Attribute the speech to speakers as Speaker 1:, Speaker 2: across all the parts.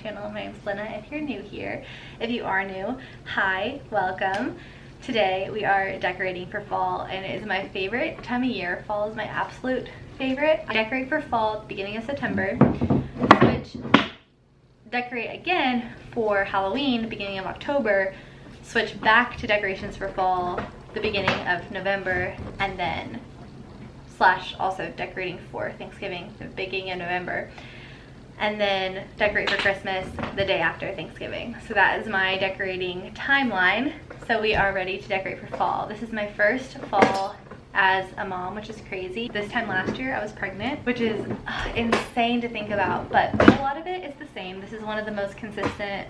Speaker 1: channel. My name's Glenna if you're new here. If you are new, hi, welcome. Today we are decorating for fall and it is my favorite time of year. Fall is my absolute favorite. I decorate for fall at the beginning of September, switch, decorate again for Halloween beginning of October, switch back to decorations for fall the beginning of November, and then also decorating for Thanksgiving the beginning of November, and then decorate for Christmas the day after Thanksgiving. So that is my decorating timeline. So we are ready to decorate for fall. This is my first fall as a mom, which is crazy. This time last year I was pregnant, which is insane to think about, but a lot of it is the same. This is one of the most consistent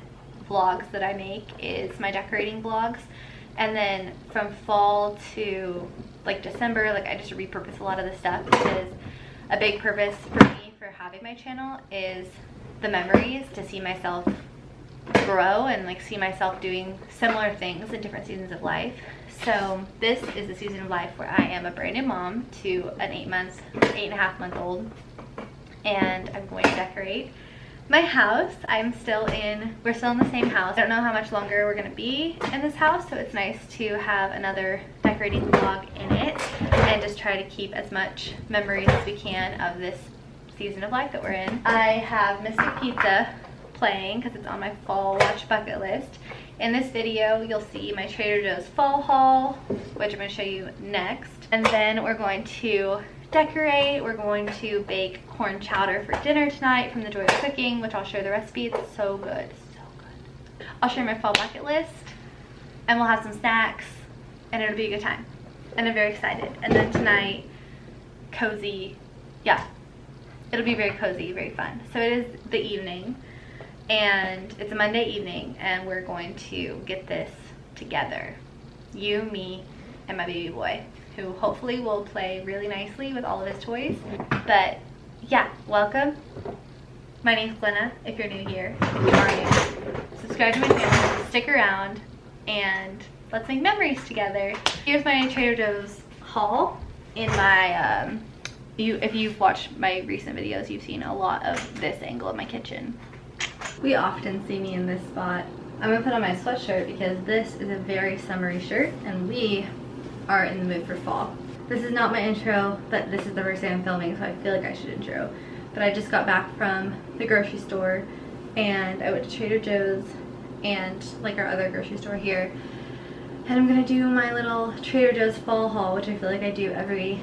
Speaker 1: vlogs that I make, is my decorating vlogs. And then from fall to like December, like I just repurpose a lot of the stuff because a big purpose for me for having my channel is the memories, to see myself grow and like see myself doing similar things in different seasons of life. So this is the season of life where I am a brand new mom to an 8.5 month old, and I'm going to decorate my house. we're still in the same house. I don't know how much longer we're gonna be in this house, so it's nice to have another decorating vlog in it and just try to keep as much memories as we can of this season of life that we're in. I have Mystic Pizza playing because it's on my fall watch bucket list. In this video you'll see my Trader Joe's fall haul, which I'm going to show you next, and then we're going to decorate. We're going to bake corn chowder for dinner tonight from the Joy of Cooking, which I'll share the recipe. It's so good, so good. I'll share my fall bucket list and we'll have some snacks and it'll be a good time, and I'm very excited. And then tonight, cozy, yeah, it'll be very cozy, very fun. So it is the evening and it's a Monday evening and we're going to get this together, you, me, and my baby boy, who hopefully will play really nicely with all of his toys. But yeah, welcome. My name's Glenna if you're new here. If you are new, subscribe to my channel, stick around, and let's make memories together. Here's my Trader Joe's haul. In my if you've watched my recent videos, you've seen a lot of this angle of my kitchen. We often see me in this spot. I'm gonna put on my sweatshirt because this is a very summery shirt and we are in the mood for fall. This is not my intro, but this is the first day I'm filming, so I feel like I should intro. But I just got back from the grocery store and I went to Trader Joe's and like our other grocery store here, and I'm gonna do my little Trader Joe's fall haul, which I feel like I do every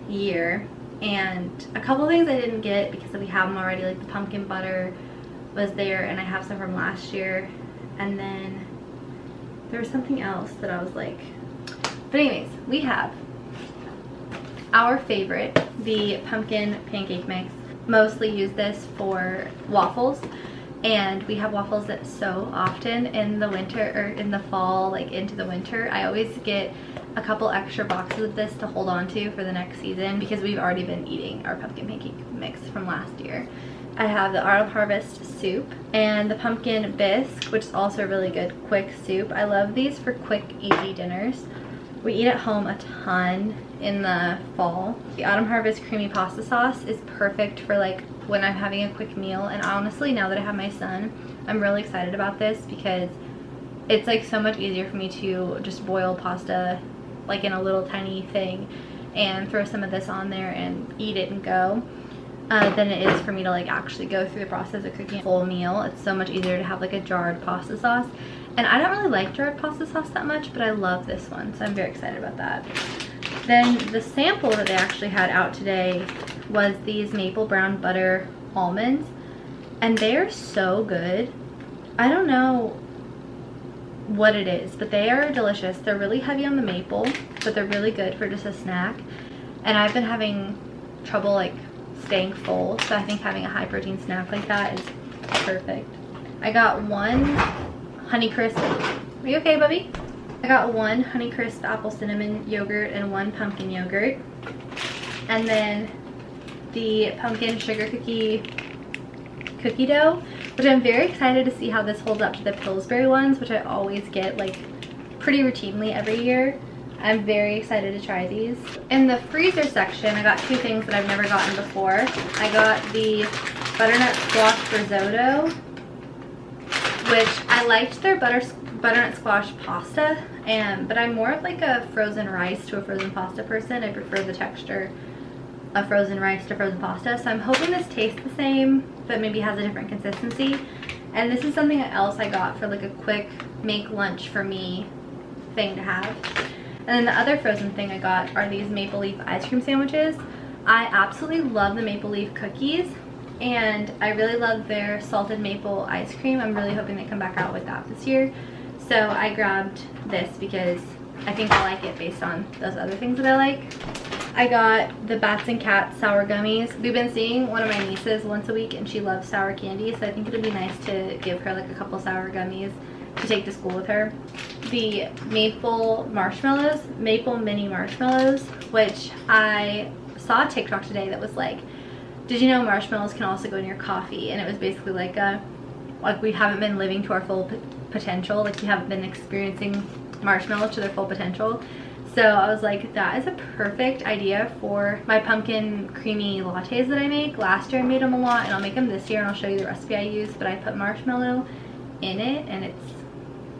Speaker 1: year. And a couple things I didn't get because we have them already, like the pumpkin butter was there and I have some from last year, and then there was something else that I was like, but anyways, we have our favorite, the pumpkin pancake mix. Mostly use this for waffles, and we have waffles that so often in the winter, or in the fall, like into the winter. I always get a couple extra boxes of this to hold on to for the next season because we've already been eating our pumpkin pancake mix from last year. I have the Autumn Harvest soup and the pumpkin bisque, which is also a really good quick soup. I love these for quick, easy dinners. We eat at home a ton in the fall. The Autumn Harvest creamy pasta sauce is perfect for like when I'm having a quick meal, and honestly now that I have my son, I'm really excited about this because it's like so much easier for me to just boil pasta like in a little tiny thing and throw some of this on there and eat it and go, than it is for me to like actually go through the process of cooking a full meal. It's so much easier to have like a jarred pasta sauce. And I don't really like jarred pasta sauce that much, but I love this one, so I'm very excited about that. Then the sample that they actually had out today was these maple brown butter almonds, and they're so good. I don't know what it is, but they are delicious. They're really heavy on the maple, but they're really good for just a snack. And I've been having trouble like staying full, so I think having a high protein snack like that is perfect. I got one Honeycrisp. Are you okay, Bubby? I got one Honeycrisp apple cinnamon yogurt and one pumpkin yogurt. And then the pumpkin sugar cookie dough, which I'm very excited to see how this holds up to the Pillsbury ones, which I always get like pretty routinely every year. I'm very excited to try these. In the freezer section, I got two things that I've never gotten before. I got the butternut squash risotto which I liked their butternut squash pasta, but I'm more of like a frozen rice to a frozen pasta person. I prefer the texture of frozen rice to frozen pasta, so I'm hoping this tastes the same but maybe has a different consistency. And this is something else I got for like a quick make lunch for me thing to have. And then the other frozen thing I got are these maple leaf ice cream sandwiches. I absolutely love the maple leaf cookies, and I really love their salted maple ice cream. I'm really hoping they come back out with that this year. So I grabbed this because I think I like it based on those other things that I like. I got the Bats and Cats sour gummies. We've been seeing one of my nieces once a week and she loves sour candy, so I think it'd be nice to give her like a couple sour gummies to take to school with her. The maple mini marshmallows, which I saw a TikTok today that was like, did you know marshmallows can also go in your coffee? And it was basically like we haven't been living to our full potential, like we haven't been experiencing marshmallows to their full potential. So I was like, that is a perfect idea for my pumpkin creamy lattes that I make. Last year I made them a lot, and I'll make them this year and I'll show you the recipe I use, but I put marshmallow in it and it's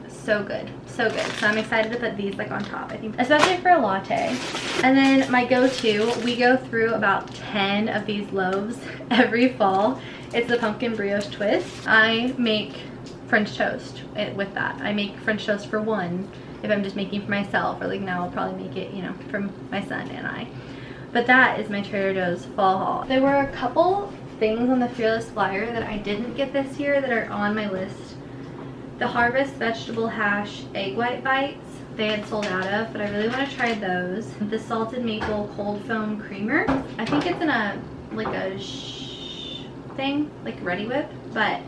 Speaker 1: so good, so good. So I'm excited to put these like on top, I think, especially for a latte. And then my go-to, we go through about 10 of these loaves every fall. It's the pumpkin brioche twist. I make French toast with that. I make French toast for one if I'm just making for myself, or like now I'll probably make it, you know, for my son and I. But that is my Trader Joe's fall haul. There were a couple things on the Fearless flyer that I didn't get this year that are on my list. The Harvest Vegetable Hash Egg White Bites, they had sold out of, but I really want to try those. The Salted Maple Cold Foam Creamer, I think it's in a thing, like Ready Whip, but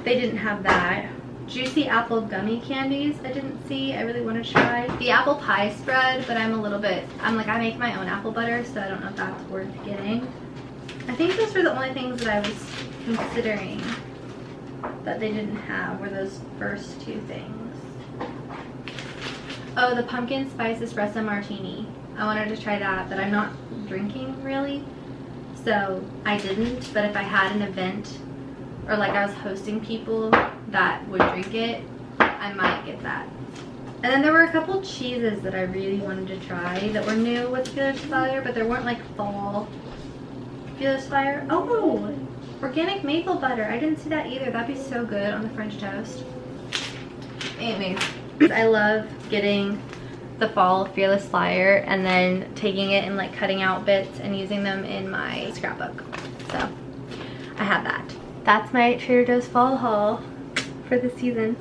Speaker 1: they didn't have that. Juicy apple gummy candies I didn't see. I really want to try the apple pie spread, but I'm like, I make my own apple butter, so I don't know if that's worth getting. I think those were the only things that I was considering that they didn't have, were those first two things. Oh, the pumpkin spice espresso martini. I wanted to try that, but I'm not drinking really, so I didn't. But if I had an event or like I was hosting people that would drink it, I might get that. And then there were a couple cheeses that I really wanted to try that were new with Fearless Flyer, but there weren't like fall Fearless Flyer. Oh, organic maple butter. I didn't see that either. That'd be so good on the French toast. Anyways, I love getting the fall Fearless Flyer and then taking it and like cutting out bits and using them in my scrapbook. So I have that. That's my Trader Joe's fall haul for the season.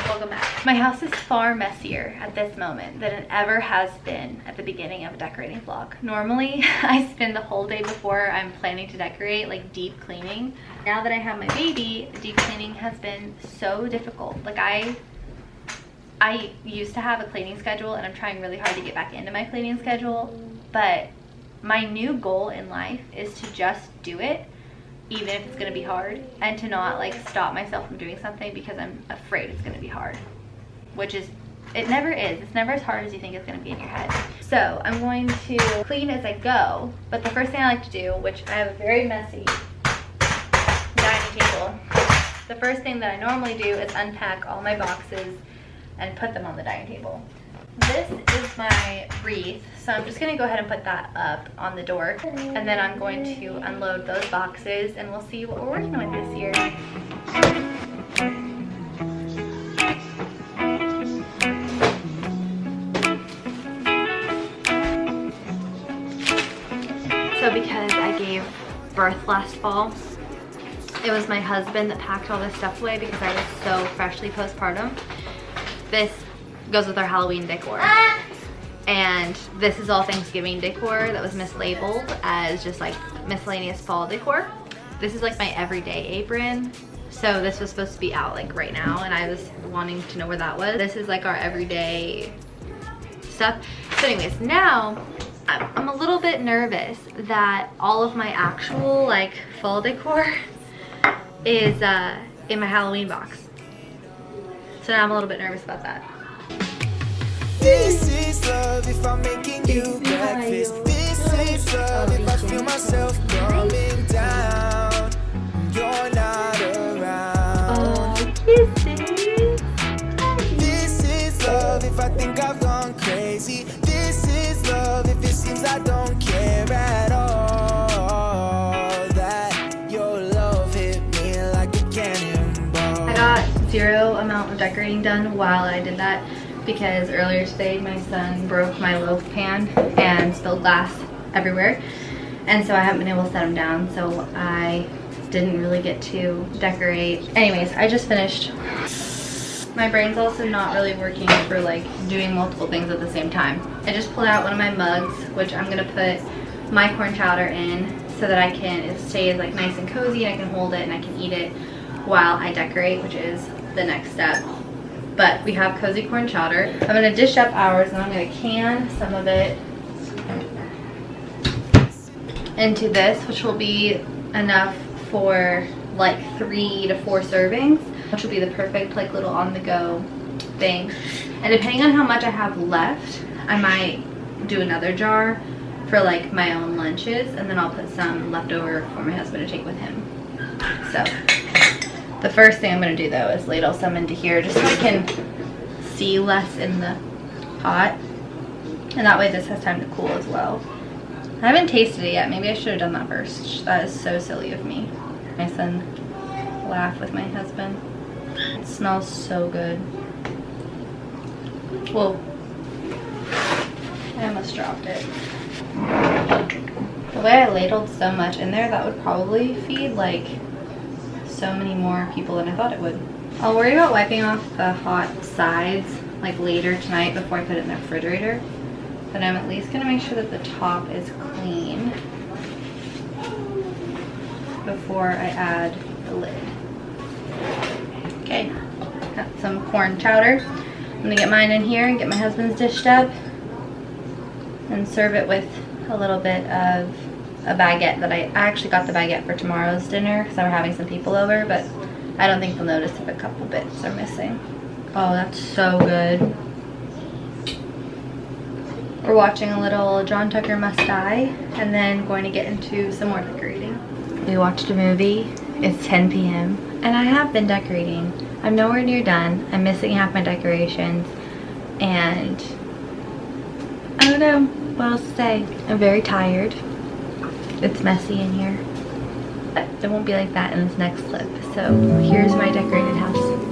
Speaker 1: Welcome back. My house is far messier at this moment than it ever has been at the beginning of a decorating vlog. Normally, I spend the whole day before I'm planning to decorate, like deep cleaning. Now that I have my baby, deep cleaning has been so difficult. Like I used to have a cleaning schedule, and I'm trying really hard to get back into my cleaning schedule, but my new goal in life is to just do it, even if it's gonna be hard, and to not like stop myself from doing something because I'm afraid it's gonna be hard, which is, it never is. It's never as hard as you think it's gonna be in your head. So I'm going to clean as I go, but the first thing I like to do, which I have a very messy dining table, the first thing that I normally do is unpack all my boxes and put them on the dining table. This is my wreath, so I'm just gonna go ahead and put that up on the door, and then I'm going to unload those boxes and we'll see what we're working with this year. So because I gave birth last fall, it was my husband that packed all this stuff away because I was so freshly postpartum. This goes with our Halloween decor. And this is all Thanksgiving decor that was mislabeled as just like miscellaneous fall decor. This is like my everyday apron. So this was supposed to be out like right now, and I was wanting to know where that was. This is like our everyday stuff. So anyways, now I'm a little bit nervous that all of my actual like fall decor is in my Halloween box. So now I'm a little bit nervous about that.
Speaker 2: This is love if I'm making you breakfast. This is love if I feel myself coming down. You're not around. if I think I've gone crazy. This is love if it seems I don't care at all. That your love hit me like a cannonball.
Speaker 1: I got zero amount of decorating done while I did that because earlier today my son broke my loaf pan and spilled glass everywhere, and so I haven't been able to set them down, so I didn't really get to decorate. Anyways, I just finished. My brain's also not really working for like doing multiple things at the same time. I just pulled out one of my mugs, which I'm gonna put my corn chowder in so that I can, it stays like nice and cozy, and I can hold it and I can eat it while I decorate, which is the next step. But we have cozy corn chowder. I'm gonna dish up ours and I'm gonna can some of it into this, which will be enough for like 3 to 4 servings, which will be the perfect like little on-the-go thing. And depending on how much I have left, I might do another jar for like my own lunches, and then I'll put some leftover for my husband to take with him. So the first thing I'm gonna do though is ladle some into here just so I can see less in the pot, and that way this has time to cool as well. I haven't tasted it yet. Maybe I should have done that first. That is so silly of me. My son laugh with my husband. It smells so good. Whoa. I almost dropped it. The way I ladled so much in there, that would probably feed like so many more people than I thought it would. I'll worry about wiping off the hot sides like later tonight before I put it in the refrigerator. But I'm at least gonna make sure that the top is clean before I add the lid. Okay, got some corn chowder. I'm gonna get mine in here and get my husband's dished up and serve it with a little bit of a baguette that I actually got the baguette for tomorrow's dinner because we're having some people over, but I don't think they'll notice if a couple bits are missing. Oh, that's so good. We're watching a little John Tucker Must Die and then going to get into some more decorating. We watched a movie. It's 10 p.m. and I have been decorating. I'm nowhere near done. I'm missing half my decorations, and I don't know what else to say. I'm very tired. It's messy in here. But it won't be like that in this next clip. So here's my decorated house.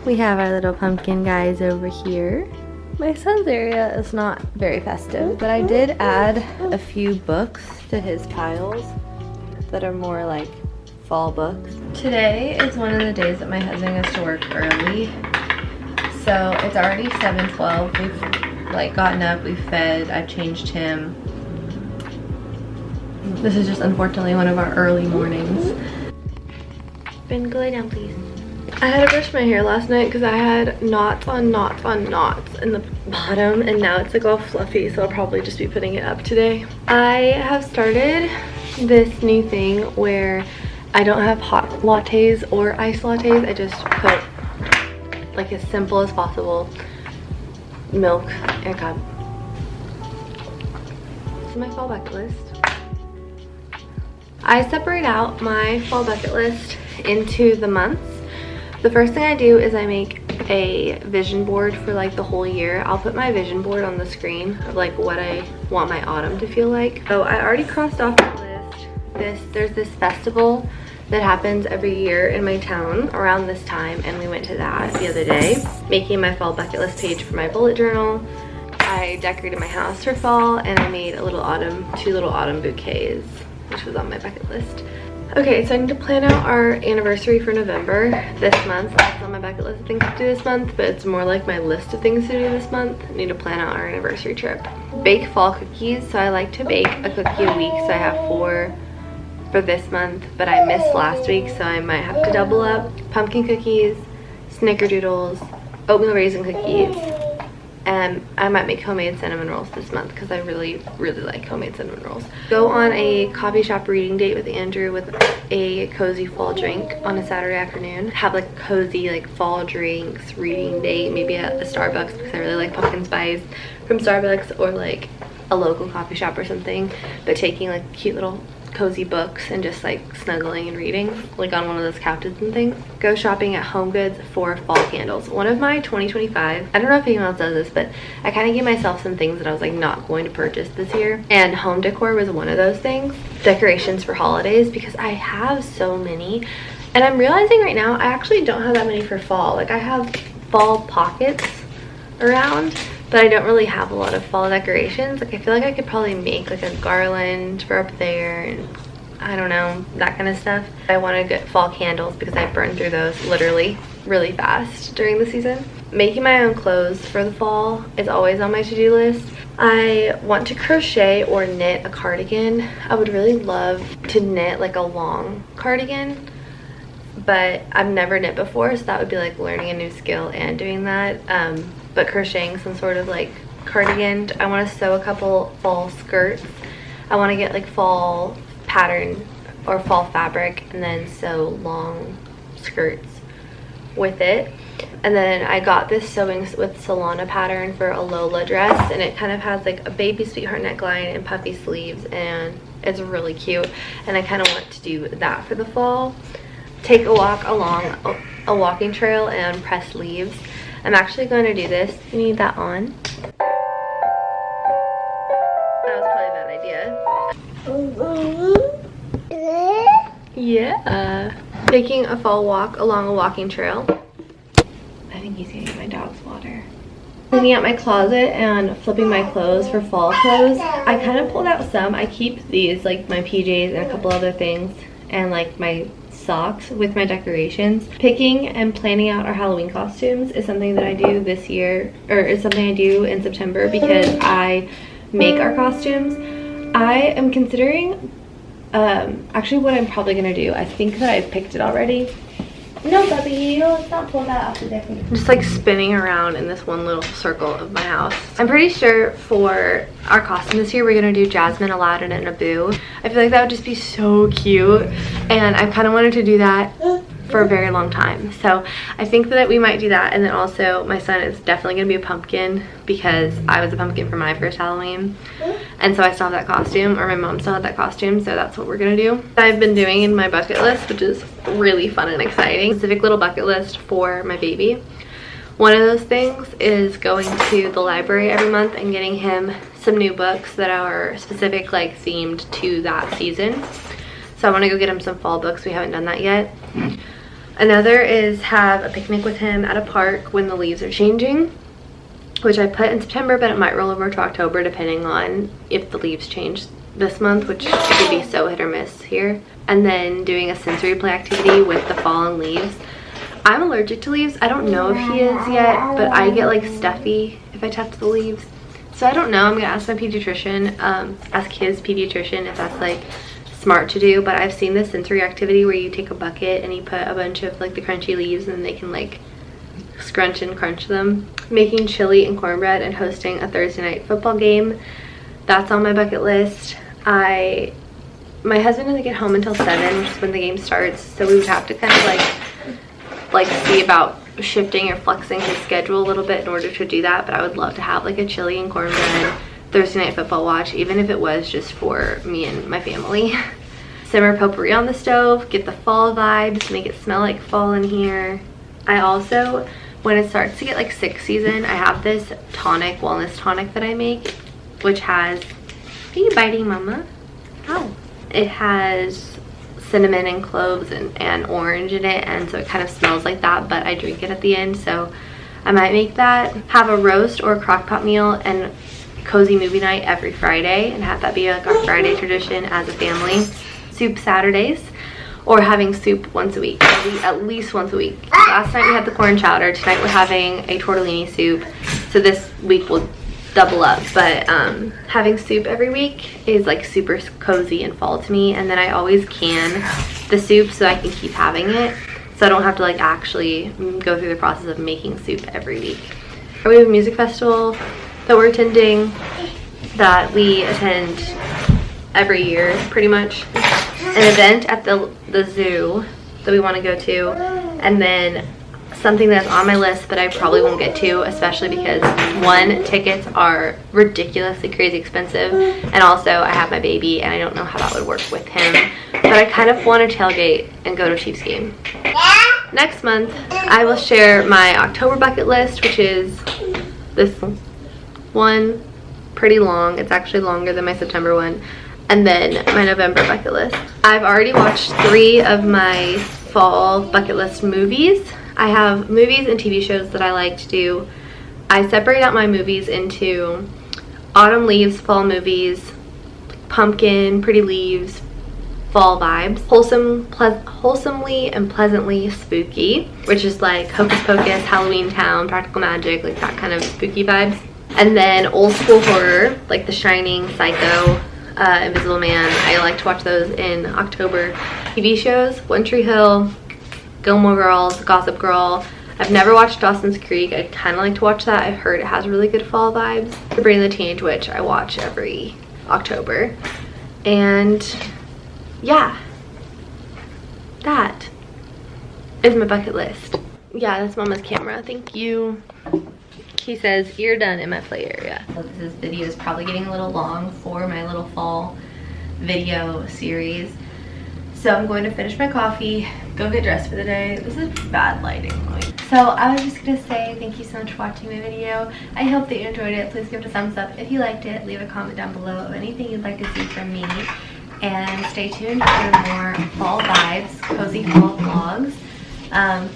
Speaker 1: We have our little pumpkin guys over here. My son's area is not very festive, but I did add a few books to his piles that are more like fall books. Today is one of the days that my husband has to work early. So it's already 7:12. We've like gotten up, we've fed, I've changed him. This is just unfortunately one of our early mornings. Ben, go lay down, please. I had to brush my hair last night because I had knots on knots on knots in the bottom, and now it's like all fluffy, so I'll probably just be putting it up today. I have started this new thing where I don't have hot lattes or iced lattes. I just put like as simple as possible milk in a cup. This is my fall bucket list. I separate out my fall bucket list into the months. The first thing I do is I make a vision board for like the whole year. I'll put my vision board on the screen of like what I want my autumn to feel like. So I already crossed off the list. There's this festival that happens every year in my town around this time, and we went to that the other day. Making my fall bucket list page for my bullet journal. I decorated my house for fall, and I made a little two little autumn bouquets, which was on my bucket list. Okay, so I need to plan out our anniversary for November this month. That's on my bucket list of things to do this month, but it's more like my list of things to do this month. I need to plan out our anniversary trip. Bake fall cookies. So I like to bake a cookie a week, so I have 4 for this month, but I missed last week, so I might have to double up. Pumpkin cookies, snickerdoodles, oatmeal raisin cookies, and I might make homemade cinnamon rolls this month because I really like homemade cinnamon rolls. Go on a coffee shop reading date with Andrew with a cozy fall drink on a Saturday afternoon. Have like cozy like fall drinks reading date, maybe at a Starbucks because I really like pumpkin spice from Starbucks, or like a local coffee shop or something, but taking like cute little cozy books and just like snuggling and reading like on one of those couches and things. Go shopping at Home Goods for fall candles. One of my 2025, I don't know if anyone else does this, but I kind of gave myself some things that I was like not going to purchase this year, and home decor was one of those things. Decorations for holidays, because I have so many, and I'm realizing right now I actually don't have that many for fall. Like I have fall pockets around, but I don't really have a lot of fall decorations. Like I feel like I could probably make like a garland for up there and I don't know, that kind of stuff. I want to get fall candles because I burn through those literally really fast during the season. Making my own clothes for the fall is always on my to-do list. I want to crochet or knit a cardigan. I would really love to knit like a long cardigan, but I've never knit before, so that would be like learning a new skill and doing that. But crocheting some sort of like cardigan. I want to sew a couple fall skirts. I want to get like fall pattern or fall fabric and then sew long skirts with it. And then I got this sewing with Solana pattern for a Lola dress, and it kind of has like a baby sweetheart neckline and puffy sleeves, and it's really cute, and I kind of want to do that for the fall. Take a walk along a walking trail and press leaves. I'm actually going to do this. You need that on. That was probably a bad idea. Yeah. Taking a fall walk along a walking trail. I think he's gonna get my dog's water. Cleaning out my closet and flipping my clothes for fall clothes. I kind of pulled out some. I keep these, like my PJs and a couple other things, and like my socks with my decorations. Picking and planning out our Halloween costumes is something that I do this year, or is something I do in September because I make our costumes. I am considering, actually what I'm probably gonna do, I think that I've picked it already. No, Bubby, let's not pull that off the decoration. I'm just like spinning around in this one little circle of my house. I'm pretty sure for our costume this year, we're gonna do Jasmine, Aladdin, and Abu. I feel like that would just be so cute, and I've kind of wanted to do that for a very long time. So I think that we might do that, and then also my son is definitely gonna be a pumpkin because I was a pumpkin for my first Halloween, and so I still have that costume, or my mom still had that costume, so that's what we're gonna do. I've been doing in my bucket list, which is really fun and exciting, specific little bucket list for my baby. One of those things is going to the library every month and getting him some new books that are specific, like themed to that season. So I want to go get him some fall books. We haven't done that yet. Another is have a picnic with him at a park when the leaves are changing, which I put in September, but it might roll over to October depending on if the leaves change this month, which could be so hit or miss here. And then doing a sensory play activity with the fallen leaves. I'm allergic to leaves. I don't know if he is yet, but I get like stuffy if I touch the leaves. So I don't know. I'm gonna ask my pediatrician, ask his pediatrician if that's like smart to do, but I've seen this sensory activity where you take a bucket and you put a bunch of like the crunchy leaves and they can like scrunch and crunch them. Making chili and cornbread and hosting a Thursday night football game. That's on my bucket list. My husband doesn't get home until 7, which is when the game starts, so we would have to kind of like see about shifting or flexing his schedule a little bit in order to do that, but I would love to have like a chili and cornbread Thursday night football watch, even if it was just for me and my family. Simmer potpourri on the stove, get the fall vibes, make it smell like fall in here. I also, when it starts to get like sick season, I have this tonic, wellness tonic that I make, which has, are you biting mama? Ow. It has cinnamon and cloves and orange in it, and so it kind of smells like that, but I drink it at the end, so I might make that. Have a roast or a crock pot meal and cozy movie night every Friday, and have that be like our Friday tradition as a family. Soup Saturdays, or having soup once a week, at least once a week. Last night we had the corn chowder. Tonight we're having a tortellini soup, so this week we'll double up, but having soup every week is like super cozy and fall to me. And then I always can the soup so I can keep having it, so I don't have to like actually go through the process of making soup every week.
Speaker 3: We have a music festival that we're attending that we attend every year pretty much. An event at the zoo that we want to go to, and then something that's on my list but I probably won't get to, especially because one, tickets are ridiculously crazy expensive, and also I have my baby and I don't know how that would work with him, but I kind of want to tailgate and go to a Chiefs game. Next month I will share my October bucket list, which is this one, pretty long. It's actually longer than my September one. And then my November bucket list. I've already watched 3 of my fall bucket list movies. I have movies and TV shows that I like to do. I separate out my movies into autumn leaves, fall movies, pumpkin, pretty leaves, fall vibes, wholesomely and pleasantly spooky, which is like Hocus Pocus, Halloween Town, Practical Magic, like that kind of spooky vibes. And then old school horror, like The Shining, Psycho, Invisible Man. I like to watch those in October. TV shows, One Tree Hill, Gilmore Girls, Gossip Girl. I've never watched Dawson's Creek. I'd kind of like to watch that. I've heard it has really good fall vibes. Sabrina the Teenage Witch I watch every October. And yeah, that is my bucket list. Yeah, that's Mama's camera. Thank you. He says, "You're done" in my play area. So this video is probably getting a little long for my little fall video series. So I'm going to finish my coffee, go get dressed for the day. This is bad lighting. So I was just gonna say thank you so much for watching my video. I hope that you enjoyed it. Please give it a thumbs up if you liked it. Leave a comment down below of anything you'd like to see from me. And stay tuned for more fall vibes, cozy fall vlogs.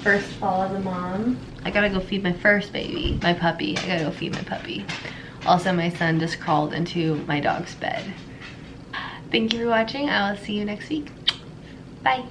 Speaker 3: First fall as a mom. I gotta go feed my first baby, my puppy. I gotta go feed my puppy. Also, my son just crawled into my dog's bed. Thank you for watching. I will see you next week. Bye.